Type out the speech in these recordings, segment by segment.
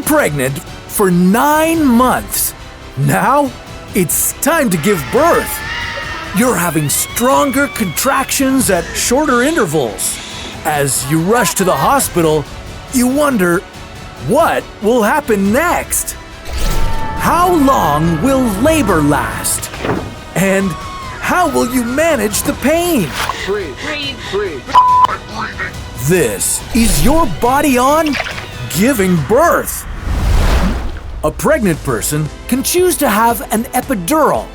been pregnant for 9 months. Now, it's time to give birth. You're having stronger contractions at shorter intervals. As you rush to the hospital, you wonder, what will happen next? How long will labor last? And how will you manage the pain? Breathe. This is your body on giving birth. A pregnant person can choose to have an epidural,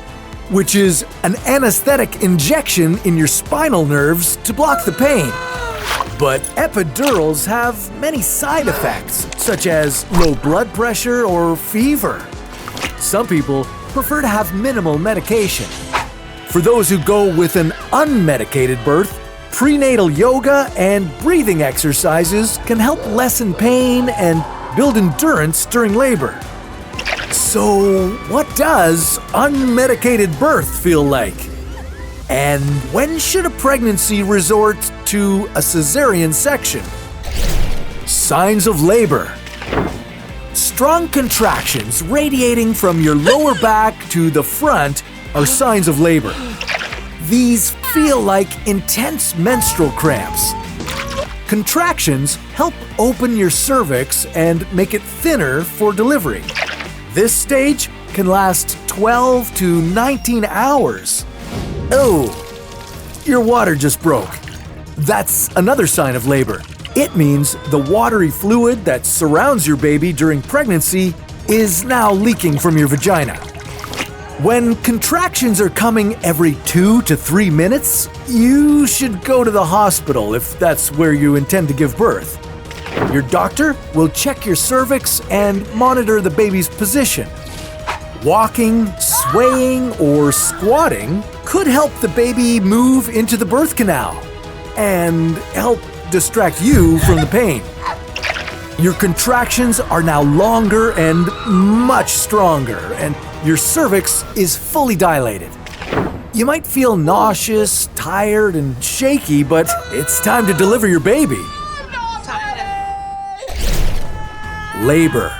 which is an anesthetic injection in your spinal nerves to block the pain. But epidurals have many side effects, such as low blood pressure or fever. Some people prefer to have minimal medication. For those who go with an unmedicated birth, prenatal yoga and breathing exercises can help lessen pain and build endurance during labor. So, what does unmedicated birth feel like? And when should a pregnancy resort to a cesarean section? Signs of labor. Strong contractions radiating from your lower back to the front are signs of labor. These feel like intense menstrual cramps. Contractions help open your cervix and make it thinner for delivery. This stage can last 12 to 19 hours. Oh, your water just broke. That's another sign of labor. It means the watery fluid that surrounds your baby during pregnancy is now leaking from your vagina. When contractions are coming every 2 to 3 minutes, you should go to the hospital if that's where you intend to give birth. Your doctor will check your cervix and monitor the baby's position. Walking, swaying, or squatting could help the baby move into the birth canal and help distract you from the pain. Your contractions are now longer and much stronger, and your cervix is fully dilated. You might feel nauseous, tired, and shaky, but it's time to deliver your baby. Labor.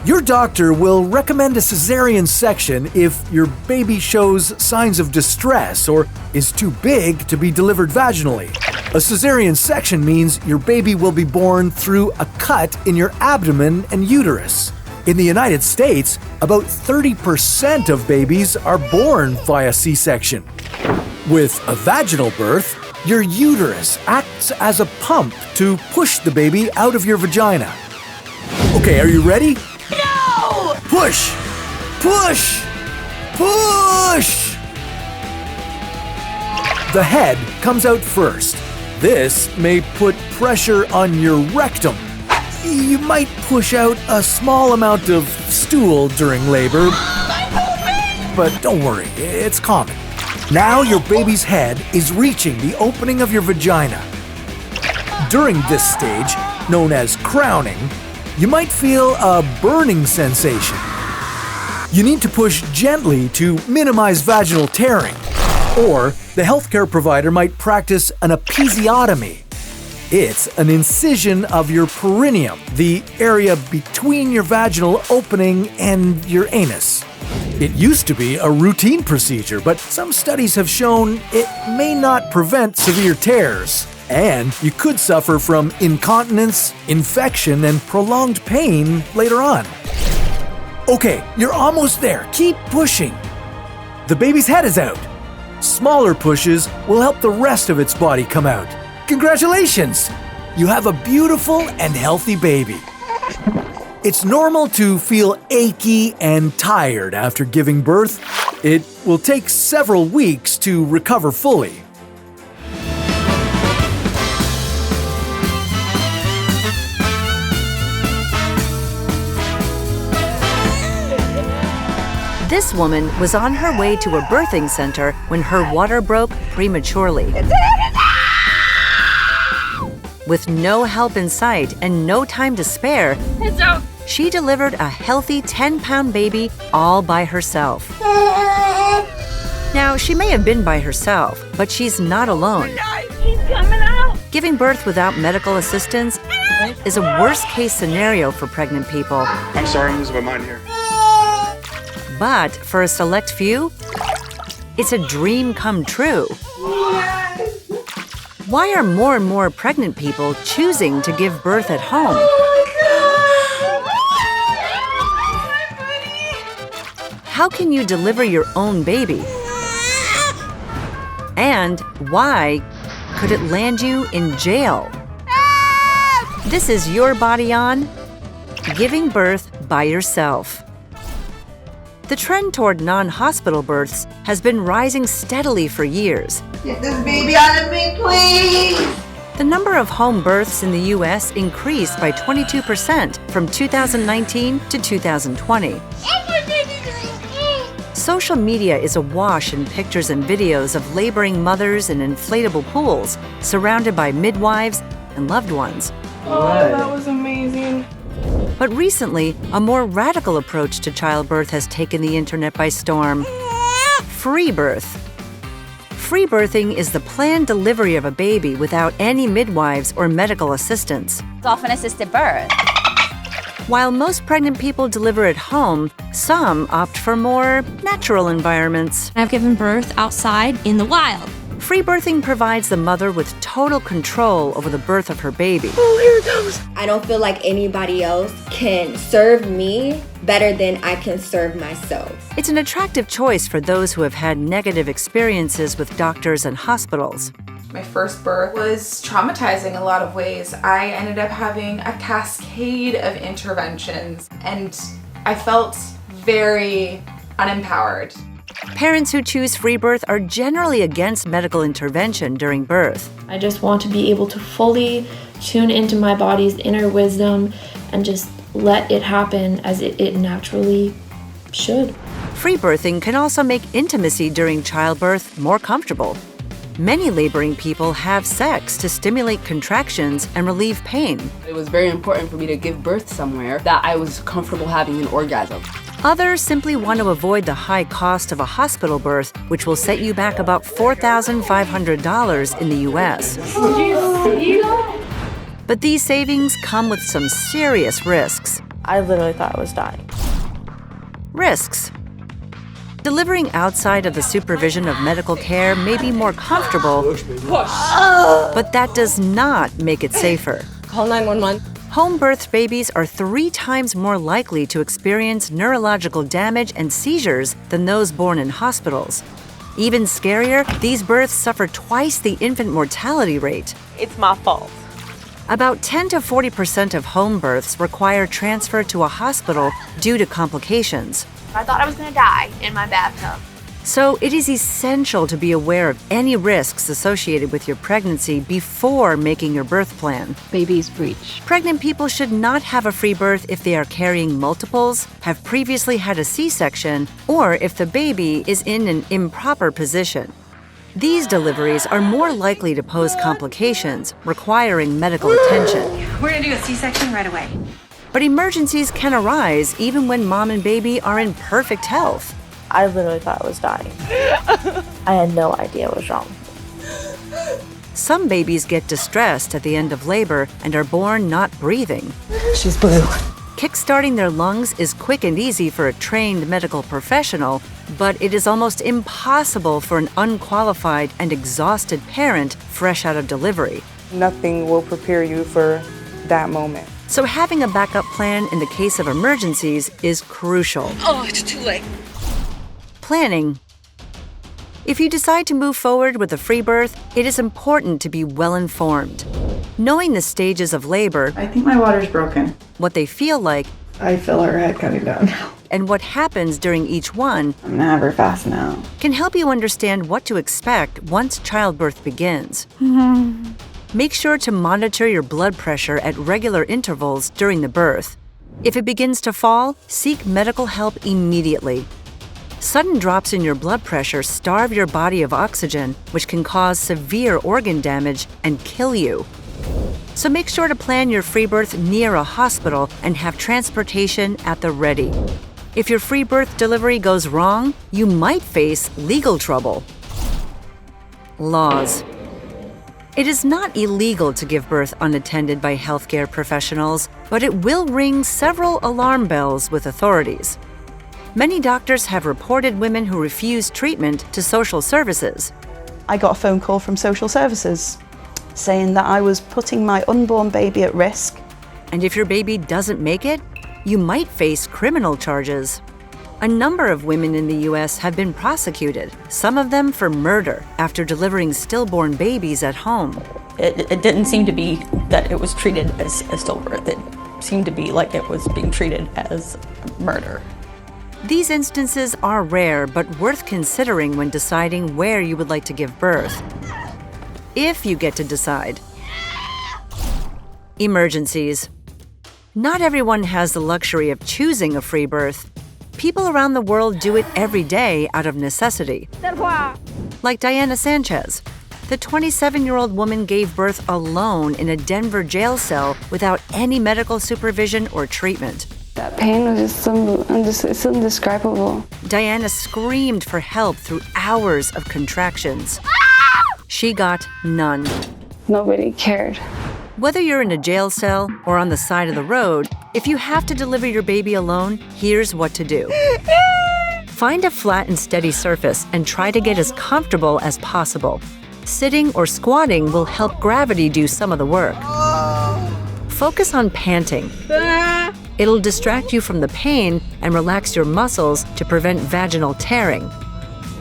Your doctor will recommend a cesarean section if your baby shows signs of distress or is too big to be delivered vaginally. A cesarean section means your baby will be born through a cut in your abdomen and uterus. In the United States, about 30% of babies are born via C-section. With a vaginal birth, your uterus acts as a pump to push the baby out of your vagina. Okay, are you ready? No! Push! Push! Push! The head comes out first. This may put pressure on your rectum. You might push out a small amount of stool during labor, but don't worry, it's common. Now your baby's head is reaching the opening of your vagina. During this stage, known as crowning, you might feel a burning sensation. You need to push gently to minimize vaginal tearing, or the healthcare provider might practice an episiotomy. It's an incision of your perineum, the area between your vaginal opening and your anus. It used to be a routine procedure, but some studies have shown it may not prevent severe tears, and you could suffer from incontinence, infection, and prolonged pain later on. Okay, you're almost there. Keep pushing. The baby's head is out. Smaller pushes will help the rest of its body come out. Congratulations! You have a beautiful and healthy baby. It's normal to feel achy and tired after giving birth. It will take several weeks to recover fully. This woman was on her way to a birthing center when her water broke prematurely. With no help in sight and no time to spare, she delivered a healthy 10-pound baby all by herself. Now, she may have been by herself, but she's not alone. He's coming out! Giving birth without medical assistance is a worst-case scenario for pregnant people. I'm sorry, I'm losing my mind here. But for a select few, it's a dream come true. Why are more and more pregnant people choosing to give birth at home? How can you deliver your own baby? And why could it land you in jail? This is Your Body On, Giving Birth by Yourself. The trend toward non-hospital births has been rising steadily for years. Get this baby out of me, please! The number of home births in the U.S. increased by 22% from 2019 to 2020. Social media is awash in pictures and videos of laboring mothers in inflatable pools, surrounded by midwives and loved ones. Oh, that was amazing. But recently, a more radical approach to childbirth has taken the internet by storm. Freebirth. Freebirthing is the planned delivery of a baby without any midwives or medical assistance. It's often assisted birth. While most pregnant people deliver at home, some opt for more natural environments. I've given birth outside in the wild. Freebirthing provides the mother with total control over the birth of her baby. Oh, here it goes. I don't feel like anybody else can serve me better than I can serve myself. It's an attractive choice for those who have had negative experiences with doctors and hospitals. My first birth was traumatizing in a lot of ways. I ended up having a cascade of interventions, and I felt very unempowered. Parents who choose free birth are generally against medical intervention during birth. I just want to be able to fully tune into my body's inner wisdom and just let it happen as it naturally should. Free birthing can also make intimacy during childbirth more comfortable. Many laboring people have sex to stimulate contractions and relieve pain. It was very important for me to give birth somewhere that I was comfortable having an orgasm. Others simply want to avoid the high cost of a hospital birth, which will set you back about $4,500 in the U.S. But these savings come with some serious risks. I literally thought I was dying. Risks. Delivering outside of the supervision of medical care may be more comfortable, but that does not make it safer. Call 911. Home-birthed babies are 3 times more likely to experience neurological damage and seizures than those born in hospitals. Even scarier, these births suffer twice the infant mortality rate. It's my fault. About 10 to 40% of home births require transfer to a hospital due to complications. I thought I was going to die in my bathtub. So it is essential to be aware of any risks associated with your pregnancy before making your birth plan. Baby's breech. Pregnant people should not have a free birth if they are carrying multiples, have previously had a C-section, or if the baby is in an improper position. These deliveries are more likely to pose complications, requiring medical attention. We're gonna do a C-section right away. But emergencies can arise even when mom and baby are in perfect health. I literally thought I was dying. I had no idea what was wrong. Some babies get distressed at the end of labor and are born not breathing. She's blue. Kickstarting their lungs is quick and easy for a trained medical professional, but it is almost impossible for an unqualified and exhausted parent fresh out of delivery. Nothing will prepare you for that moment. So having a backup plan in the case of emergencies is crucial. Oh, it's too late. Planning. If you decide to move forward with a free birth, it is important to be well informed. Knowing the stages of labor, I think my water's broken. what they feel like, I feel her head coming down. and what happens during each one I'm gonna have her fast now. can help you understand what to expect once childbirth begins. Make sure to monitor your blood pressure at regular intervals during the birth. If it begins to fall, seek medical help immediately. Sudden drops in your blood pressure starve your body of oxygen, which can cause severe organ damage and kill you. So make sure to plan your free birth near a hospital and have transportation at the ready. If your free birth delivery goes wrong, you might face legal trouble. Laws. It is not illegal to give birth unattended by healthcare professionals, but it will ring several alarm bells with authorities. Many doctors have reported women who refuse treatment to social services. I got a phone call from social services saying that I was putting my unborn baby at risk. And if your baby doesn't make it, you might face criminal charges. A number of women in the U.S. have been prosecuted, some of them for murder, after delivering stillborn babies at home. It didn't seem to be that it was treated as a stillbirth. It seemed to be like it was being treated as murder. These instances are rare, but worth considering when deciding where you would like to give birth. If you get to decide. Emergencies. Not everyone has the luxury of choosing a free birth. People around the world do it every day out of necessity. Like Diana Sanchez. The 27-year-old woman gave birth alone in a Denver jail cell without any medical supervision or treatment. That pain was it's indescribable. Diana screamed for help through hours of contractions. She got none. Nobody cared. Whether you're in a jail cell or on the side of the road, if you have to deliver your baby alone, here's what to do. Find a flat and steady surface and try to get as comfortable as possible. Sitting or squatting will help gravity do some of the work. Focus on panting. It'll distract you from the pain and relax your muscles to prevent vaginal tearing.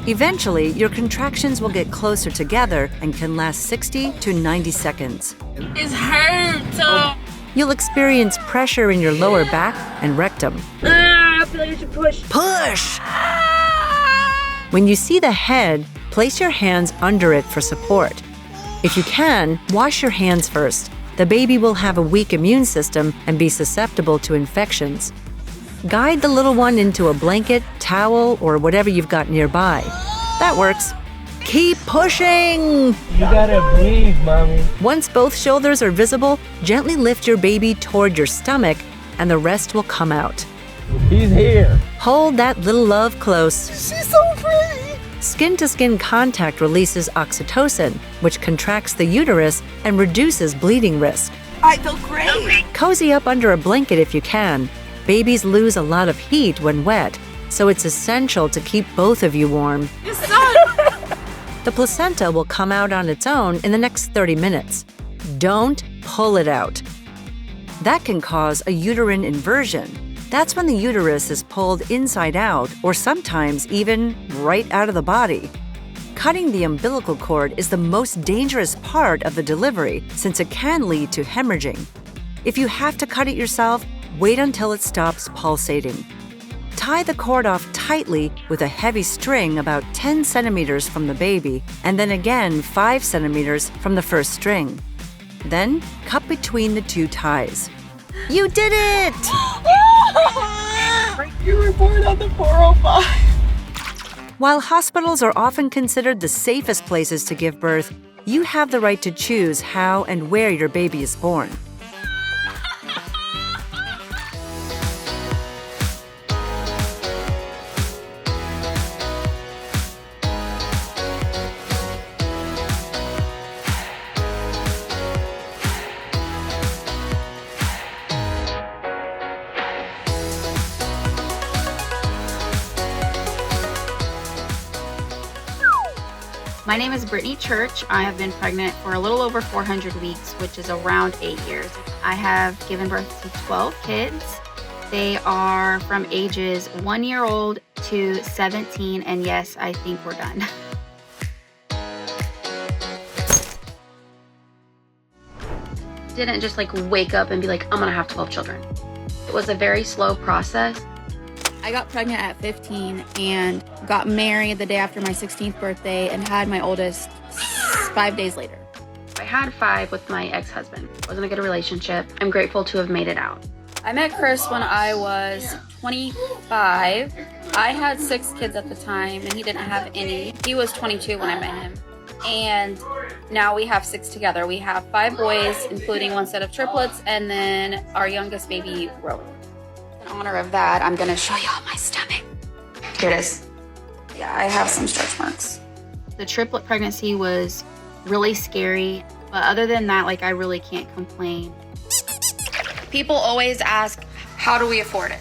Eventually, your contractions will get closer together and can last 60 to 90 seconds. It hurts. You'll experience pressure in your lower back and rectum. I feel like I should push. Push! When you see the head, place your hands under it for support. If you can, wash your hands first. The baby will have a weak immune system and be susceptible to infections. Guide the little one into a blanket, towel, or whatever you've got nearby. That works. Keep pushing! You gotta breathe, mommy. Once both shoulders are visible, gently lift your baby toward your stomach, and the rest will come out. He's here. Hold that little love close. She's so pretty. Skin-to-skin contact releases oxytocin, which contracts the uterus and reduces bleeding risk. I feel great. Cozy up under a blanket if you can. Babies lose a lot of heat when wet, so it's essential to keep both of you warm. The placenta will come out on its own in the next 30 minutes. Don't pull it out. That can cause a uterine inversion. That's when the uterus is pulled inside out or sometimes even right out of the body. Cutting the umbilical cord is the most dangerous part of the delivery since it can lead to hemorrhaging. If you have to cut it yourself, wait until it stops pulsating. Tie the cord off tightly with a heavy string about 10 centimeters from the baby, and then again 5 centimeters from the first string. Then, cut between the two ties. You did it! You were born on the 405. While hospitals are often considered the safest places to give birth, you have the right to choose how and where your baby is born. My name is Brittany Church. I have been pregnant for a little over 400 weeks, which is around 8 years. I have given birth to 12 kids. They are from ages 1 year old to 17, and yes, I think we're done. Didn't just wake up and be like, I'm gonna have 12 children. It was a very slow process. I got pregnant at 15 and got married the day after my 16th birthday and had my oldest 5 days later. I had 5 with my ex-husband. Wasn't a good relationship. I'm grateful to have made it out. I met Chris when I was 25. I had 6 kids at the time and he didn't have any. He was 22 when I met him. And now we have 6 together. We have 5 boys, including 1 set of triplets, and then our youngest baby, Rowan. In honor of that, I'm gonna show y'all my stomach. Here it is. Yeah, I have some stretch marks. The triplet pregnancy was really scary. But other than that, like, I really can't complain. People always ask, how do we afford it?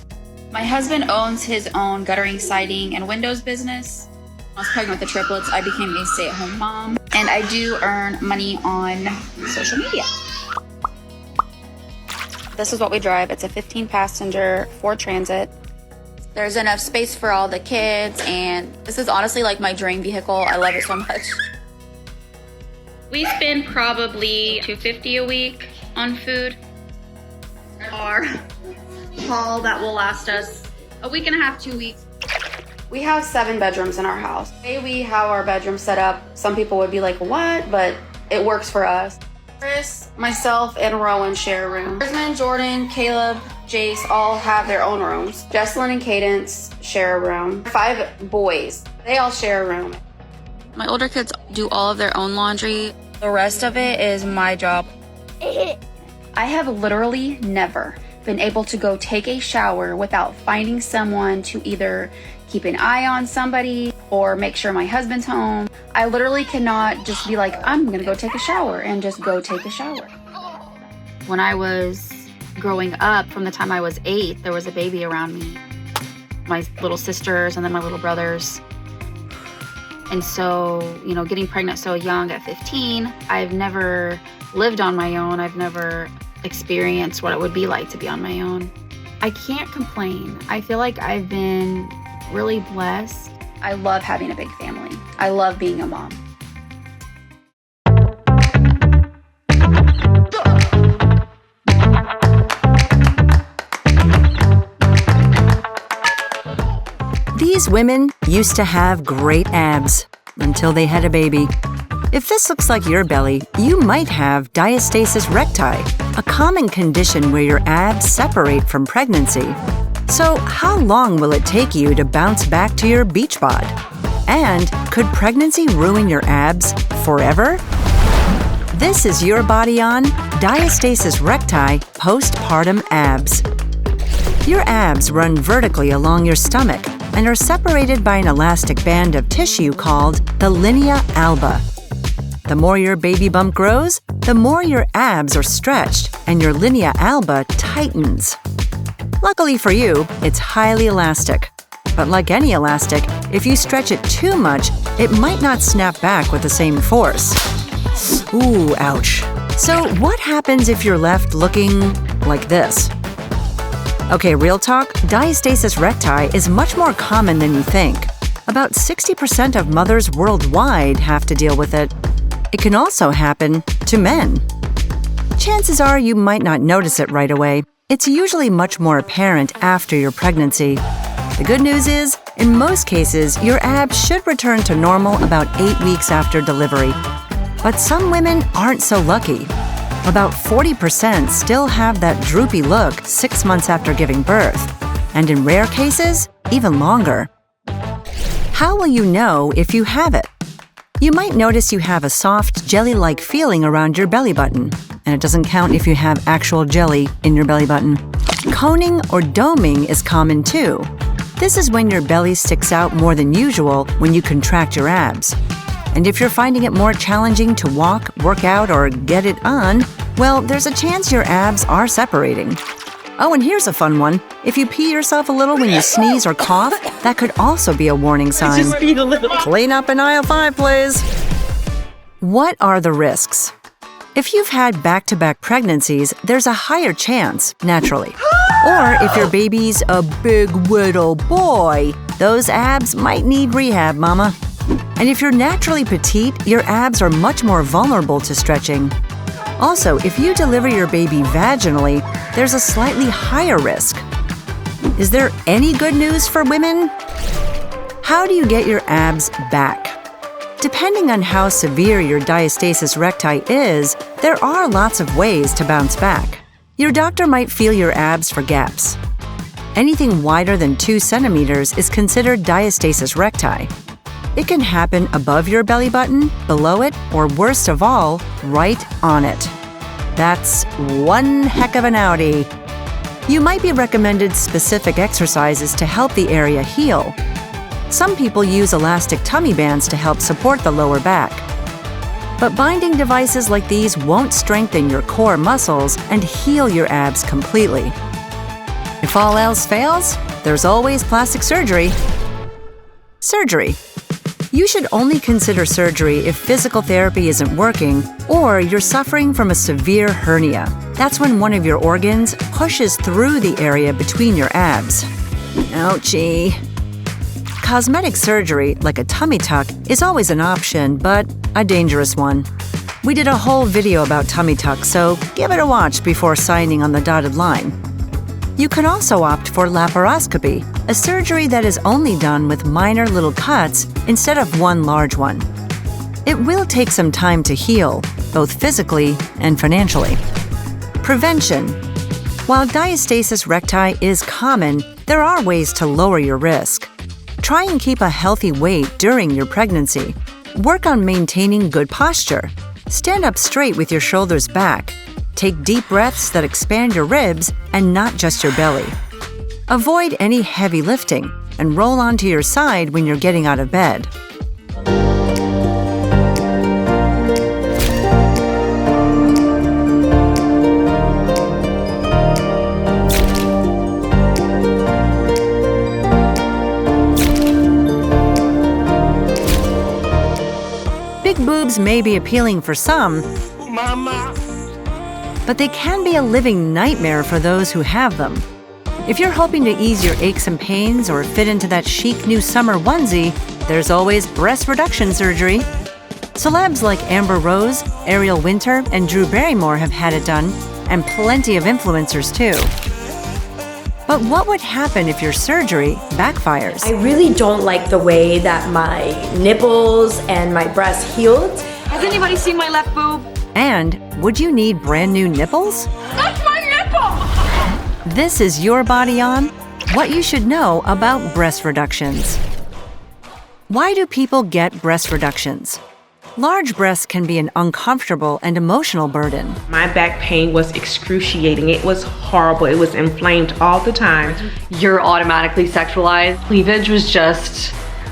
My husband owns his own guttering, siding, and windows business. When I was pregnant with the triplets, I became a stay-at-home mom, and I do earn money on social media. This is what we drive. It's a 15-passenger Ford Transit. There's enough space for all the kids, and this is honestly like my dream vehicle. I love it so much. We spend probably $250 a week on food. Our haul that will last us a week and a half, 2 weeks. We have 7 bedrooms in our house. The way we have our bedroom set up, some people would be like, what? But it works for us. Chris, myself, and Rowan share a room. Desmond, Jordan, Caleb, Jace all have their own rooms. Jesselyn and Cadence share a room. 5 boys, they all share a room. My older kids do all of their own laundry. The rest of it is my job. I have literally never been able to go take a shower without finding someone to either keep an eye on somebody or make sure my husband's home. I literally cannot just be like, I'm gonna go take a shower and just go take a shower. When I was growing up, from the time I was 8, there was a baby around me. My little sisters and then my little brothers. And so, you know, getting pregnant so young at 15, I've never lived on my own. I've never experienced what it would be like to be on my own. I can't complain. I feel like I've been really blessed. I love having a big family. I love being a mom. These women used to have great abs until they had a baby. If this looks like your belly, you might have diastasis recti, a common condition where your abs separate from pregnancy. So how long will it take you to bounce back to your beach bod? And could pregnancy ruin your abs forever? This is Your Body On Diastasis Recti Postpartum Abs. Your abs run vertically along your stomach and are separated by an elastic band of tissue called the linea alba. The more your baby bump grows, the more your abs are stretched and your linea alba tightens. Luckily for you, it's highly elastic. But like any elastic, if you stretch it too much, it might not snap back with the same force. Ooh, ouch. So what happens if you're left looking like this? Okay, real talk, diastasis recti is much more common than you think. About 60% of mothers worldwide have to deal with it. It can also happen to men. Chances are you might not notice it right away. It's usually much more apparent after your pregnancy. The good news is, in most cases, your abs should return to normal about 8 weeks after delivery. But some women aren't so lucky. About 40% still have that droopy look 6 months after giving birth, and in rare cases, even longer. How will you know if you have it? You might notice you have a soft, jelly-like feeling around your belly button, and it doesn't count if you have actual jelly in your belly button. Coning or doming is common too. This is when your belly sticks out more than usual when you contract your abs. And if you're finding it more challenging to walk, work out, or get it on, well, there's a chance your abs are separating. Oh, and here's a fun one. If you pee yourself a little when you sneeze or cough, that could also be a warning sign. Just peed a little. Clean up in aisle 5, please. What are the risks? If you've had back-to-back pregnancies, there's a higher chance, naturally. Or if your baby's a big little boy, those abs might need rehab, mama. And if you're naturally petite, your abs are much more vulnerable to stretching. Also, if you deliver your baby vaginally, there's a slightly higher risk. Is there any good news for women? How do you get your abs back? Depending on how severe your diastasis recti is, there are lots of ways to bounce back. Your doctor might feel your abs for gaps. Anything wider than 2 centimeters is considered diastasis recti. It can happen above your belly button, below it, or worst of all, right on it. That's one heck of an outie. You might be recommended specific exercises to help the area heal. Some people use elastic tummy bands to help support the lower back. But binding devices like these won't strengthen your core muscles and heal your abs completely. If all else fails, there's always plastic surgery. Surgery. You should only consider surgery if physical therapy isn't working or you're suffering from a severe hernia. That's when one of your organs pushes through the area between your abs. Ouchie. Cosmetic surgery, like a tummy tuck, is always an option, but a dangerous one. We did a whole video about tummy tucks, so give it a watch before signing on the dotted line. You can also opt for laparoscopy, a surgery that is only done with minor little cuts instead of one large one. It will take some time to heal, both physically and financially. Prevention. While diastasis recti is common, there are ways to lower your risk. Try and keep a healthy weight during your pregnancy. Work on maintaining good posture. Stand up straight with your shoulders back. Take deep breaths that expand your ribs and not just your belly. Avoid any heavy lifting and roll onto your side when you're getting out of bed. Big boobs may be appealing for some, but they can be a living nightmare for those who have them. If you're hoping to ease your aches and pains or fit into that chic new summer onesie, there's always breast reduction surgery. Celebs like Amber Rose, Ariel Winter, and Drew Barrymore have had it done, and plenty of influencers too. But what would happen if your surgery backfires? I really don't like the way that my nipples and my breasts healed. Has anybody seen my left boob? And would you need brand new nipples? That's my nipple! This is Your Body On, what you should know about breast reductions. Why do people get breast reductions? Large breasts can be an uncomfortable and emotional burden. My back pain was excruciating. It was horrible. It was inflamed all the time. You're automatically sexualized. Cleavage was just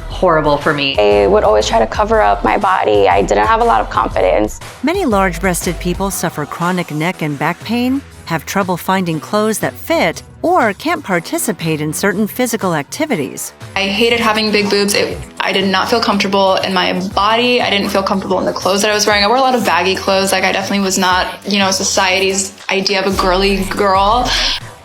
horrible for me. I would always try to cover up my body. I didn't have a lot of confidence. Many large-breasted people suffer chronic neck and back pain, have trouble finding clothes that fit, or can't participate in certain physical activities. I hated having big boobs. I did not feel comfortable in my body. I didn't feel comfortable in the clothes that I was wearing. I wore a lot of baggy clothes. Like I definitely was not, society's idea of a girly girl.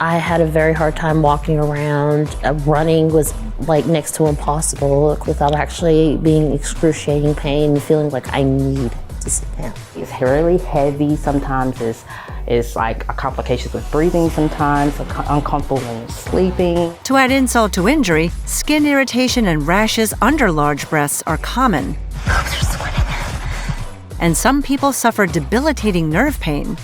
I had a very hard time walking around. Running was like next to impossible without actually being excruciating pain and feeling like I need to sit down. It's really heavy. Sometimes it's like complications with breathing sometimes, uncomfortable when sleeping. To add insult to injury, skin irritation and rashes under large breasts are common. And some people suffer debilitating nerve pain.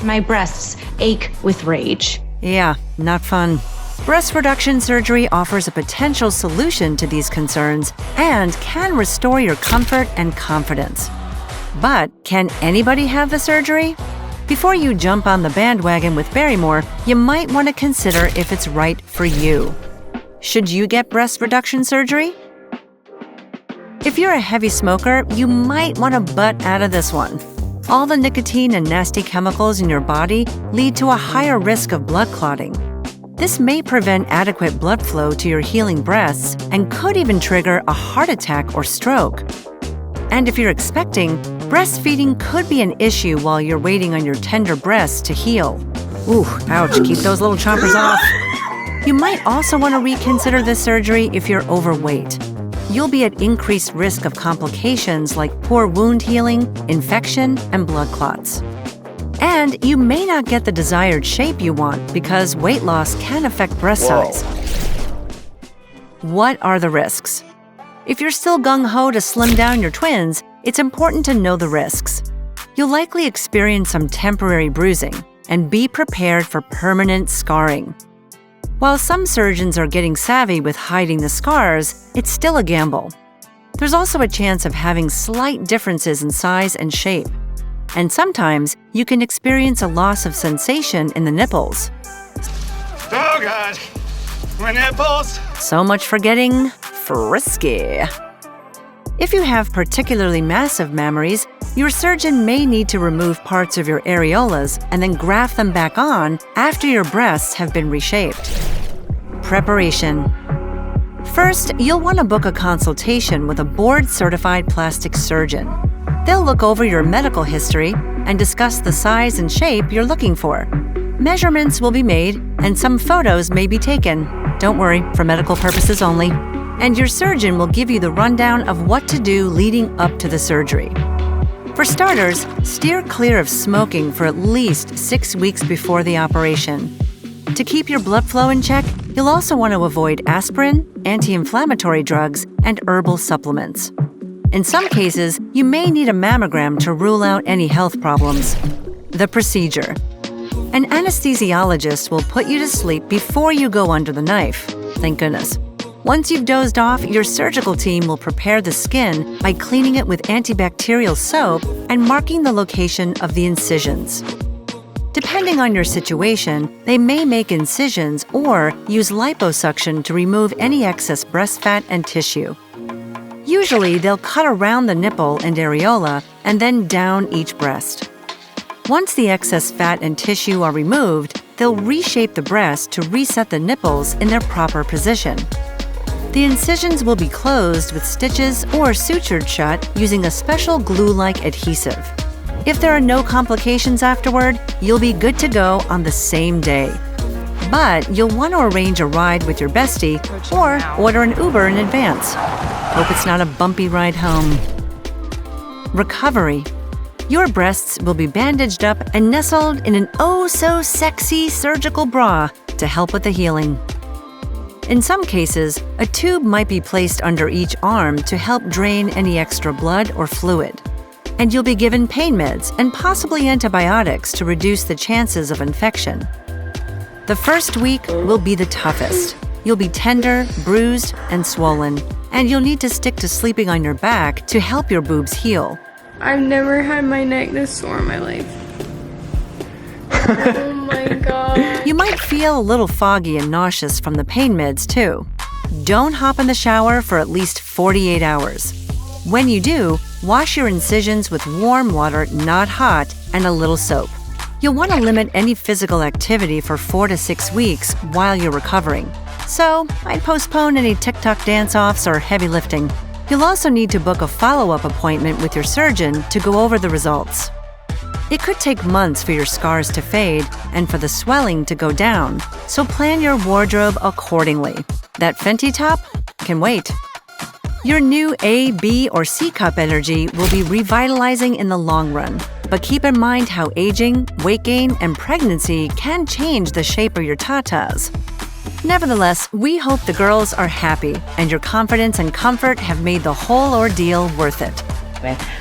My breasts ache with rage. Yeah, not fun. Breast reduction surgery offers a potential solution to these concerns and can restore your comfort and confidence. But can anybody have the surgery? Before you jump on the bandwagon with Barrymore, you might want to consider if it's right for you. Should you get breast reduction surgery? If you're a heavy smoker, you might want to butt out of this one. All the nicotine and nasty chemicals in your body lead to a higher risk of blood clotting. This may prevent adequate blood flow to your healing breasts and could even trigger a heart attack or stroke. And if you're expecting, breastfeeding could be an issue while you're waiting on your tender breasts to heal. Ooh, ouch, keep those little chompers off. You might also want to reconsider this surgery if you're overweight. You'll be at increased risk of complications like poor wound healing, infection, and blood clots. And you may not get the desired shape you want because weight loss can affect breast size. What are the risks? If you're still gung-ho to slim down your twins, it's important to know the risks. You'll likely experience some temporary bruising and be prepared for permanent scarring. While some surgeons are getting savvy with hiding the scars, it's still a gamble. There's also a chance of having slight differences in size and shape. And sometimes you can experience a loss of sensation in the nipples. Oh God, my nipples! So much for getting frisky. If you have particularly massive mammaries, Your surgeon may need to remove parts of your areolas and then graft them back on after your breasts have been reshaped. Preparation. First, you'll want to book a consultation with a board-certified plastic surgeon. They'll look over your medical history and discuss the size and shape you're looking for. Measurements will be made and some photos may be taken. Don't worry, for medical purposes only. And your surgeon will give you the rundown of what to do leading up to the surgery. For starters, steer clear of smoking for at least 6 weeks before the operation. To keep your blood flow in check, you'll also want to avoid aspirin, anti-inflammatory drugs, and herbal supplements. In some cases, you may need a mammogram to rule out any health problems. The procedure. An anesthesiologist will put you to sleep before you go under the knife. Thank goodness. Once you've dozed off, your surgical team will prepare the skin by cleaning it with antibacterial soap and marking the location of the incisions. Depending on your situation, they may make incisions or use liposuction to remove any excess breast fat and tissue. Usually, they'll cut around the nipple and areola and then down each breast. Once the excess fat and tissue are removed, they'll reshape the breast to reset the nipples in their proper position. The incisions will be closed with stitches or sutured shut using a special glue-like adhesive. If there are no complications afterward, you'll be good to go on the same day. But you'll want to arrange a ride with your bestie or order an Uber in advance. Hope it's not a bumpy ride home. Recovery. Your breasts will be bandaged up and nestled in an oh-so-sexy surgical bra to help with the healing. In some cases, a tube might be placed under each arm to help drain any extra blood or fluid. And you'll be given pain meds and possibly antibiotics to reduce the chances of infection. The first week will be the toughest. You'll be tender, bruised, and swollen, and you'll need to stick to sleeping on your back to help your boobs heal. I've never had my neck this sore in my life. Oh my god. You might feel a little foggy and nauseous from the pain meds, too. Don't hop in the shower for at least 48 hours. When you do, wash your incisions with warm water, not hot, and a little soap. You'll want to limit any physical activity for 4 to 6 weeks while you're recovering. So, I'd postpone any TikTok dance-offs or heavy lifting. You'll also need to book a follow-up appointment with your surgeon to go over the results. It could take months for your scars to fade and for the swelling to go down, so plan your wardrobe accordingly. That Fenty top can wait. Your new A, B, or C cup energy will be revitalizing in the long run, but keep in mind how aging, weight gain, and pregnancy can change the shape of your tatas. Nevertheless, we hope the girls are happy and your confidence and comfort have made the whole ordeal worth it.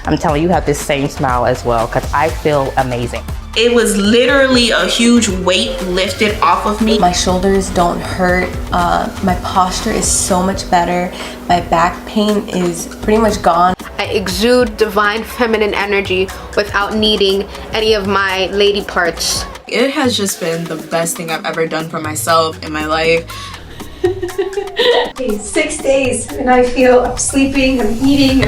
I'm telling you, you have this same smile as well, because I feel amazing. It was literally a huge weight lifted off of me. My shoulders don't hurt. My posture is so much better. My back pain is pretty much gone. I exude divine feminine energy without needing any of my lady parts. It has just been the best thing I've ever done for myself in my life. 6 days and I feel I'm sleeping, I'm eating.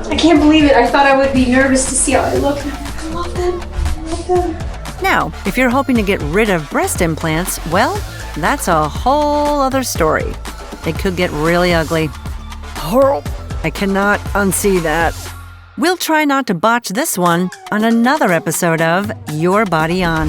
I can't believe it. I thought I would be nervous to see how I look. I love them. I love them. Now, if you're hoping to get rid of breast implants, well, that's a whole other story. It could get really ugly. I cannot unsee that. We'll try not to botch this one on another episode of Your Body On.